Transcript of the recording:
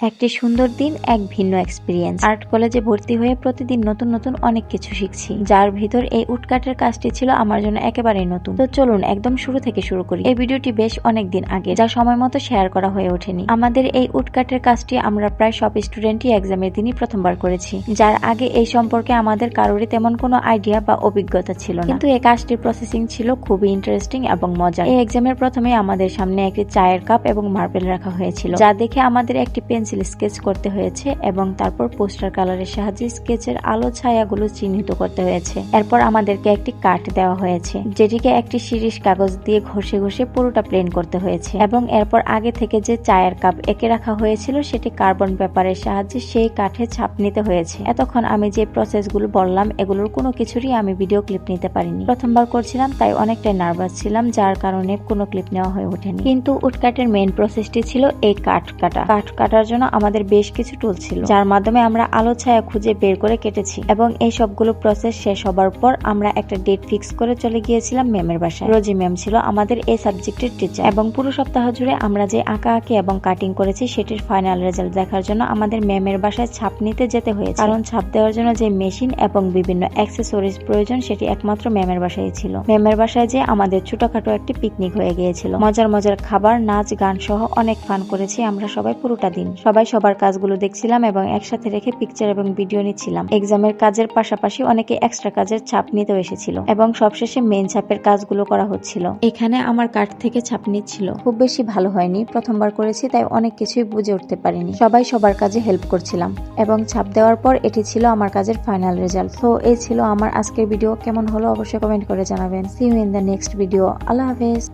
একটি সুন্দর দিন, এক ভিন্ন এক্সপিরিয়েন্স। আর্ট কলেজে ভর্তি হয়ে প্রতিদিন নতুন নতুন অনেক কিছু শিখছি, যার ভিতর এই উডকাটের কাজটি ছিল আমার জন্য একেবারেই নতুন। তো চলুন একদম শুরু থেকে শুরু করি। এই ভিডিওটি বেশ অনেক দিন আগে, যা সময় মতো শেয়ার করা হয়ে ওঠেনি। আমাদের এই উডকাটের কাজটি আমরা প্রায় সব স্টুডেন্টই এক্সামের দিনই প্রথমবার করেছি, যার আগে এই সম্পর্কে আমাদের কারোরই তেমন কোনো আইডিয়া বা অভিজ্ঞতা ছিল না। কিন্তু এই কাজটির প্রসেসিং ছিল খুবই ইন্টারেস্টিং এবং মজার। এই এক্সামের প্রথমে আমাদের সামনে একটি চায়ের কাপ এবং মার্বেল রাখা হয়েছিল, যা দেখে আমাদের একটি পেন্সিল স্কেচ করতে হয়েছে এবং তারপর পোস্টার কালারের সাহায্যে স্কেচের আলো ছায়াগুলো চিহ্নিত করতে হয়েছে। এরপর আমাদেরকে একটি কাঠ দেওয়া হয়েছে, যেটিকে একটি শিরিষ কাগজ দিয়ে ঘষে ঘষে পুরোটা প্লেন করতে হয়েছে এবং এরপর আগে থেকে যে চায়ের কাপ এঁকে রাখা হয়েছিল সেটি কার্বন পেপারের সাহায্যে সেই কাঠে ছাপ নিতে হয়েছে। এতক্ষণ আমি যে প্রসেসগুলো বললাম এগুলোর কোনো কিছুরই আমি ভিডিও ক্লিপ নিতে পারিনি। প্রথমবার করছিলাম, তাই অনেকটাই নার্ভাস ছিলাম, যার কারণে কোনো ক্লিপ নেওয়া হয়ে ওঠেনি। কিন্তু উডকাটের মেইন প্রসেসটি ছিল এই কাঠ কাটার জন্য আমাদের বেশ কিছু টুল ছিল, যার মাধ্যমে আমরা আলো ছায়া খুঁজে বের করে কেটেছি। এবং এই সবগুলো প্রসেস শেষ হবার পর আমরা একটা ডেট ফিক্স করে চলে গিয়েছিলাম ম্যামের বাসায়। রোজি ম্যাম ছিল আমাদের এই সাবজেক্টের টিচার এবং পুরো সপ্তাহ জুড়ে আমরা যে আঁকাআঁকি এবং কাটিং করেছি সেটির ফাইনাল রেজাল্ট দেখার জন্য আমাদের ম্যামের বাসায় ছাপ নিতে যেতে হয়েছে, কারণ ছাপ দেওয়ার জন্য যে মেশিন এবং বিভিন্ন অ্যাক্সেসরিজ প্রয়োজন সেটি একমাত্র ম্যামের বাসায় ছিল। ম্যামের বাসায় যে আমাদের ছোটখাটো একটি পিকনিক হয়ে গিয়েছিল। মজার মজার খাবার, নাচ, গান সহ অনেক ফান করেছি আমরা সবাই পুরোটা দিন। সবাই সবার কাজগুলো দেখছিলাম এবং একসাথে রেখে পিকচার এবং ভিডিও নিচ্ছিলাম। এক্সামের কাজের পাশাপাশি অনেকে এক্সট্রা কাজের ছাপ নিতেও এসেছিল এবং সবশেষে মেইন ছাপের কাজগুলো করা হচ্ছিল। এখানে আমার কাঠ থেকে ছাপ নিচ্ছিল। খুব বেশি ভালো হয়নি, প্রথমবার করেছি, তাই অনেক কিছুই বুঝে উঠতে পারিনি। সবাই সবার কাজে হেল্প করছিলাম এবং ছাপ দেওয়ার পর এটি ছিল আমার কাজের ফাইনাল রেজাল্ট। তো এই ছিল আমার আজকের ভিডিও। কেমন হলো অবশ্যই কমেন্ট করে জানাবেন। See you in the next video. আল্লাহ হাফেজ।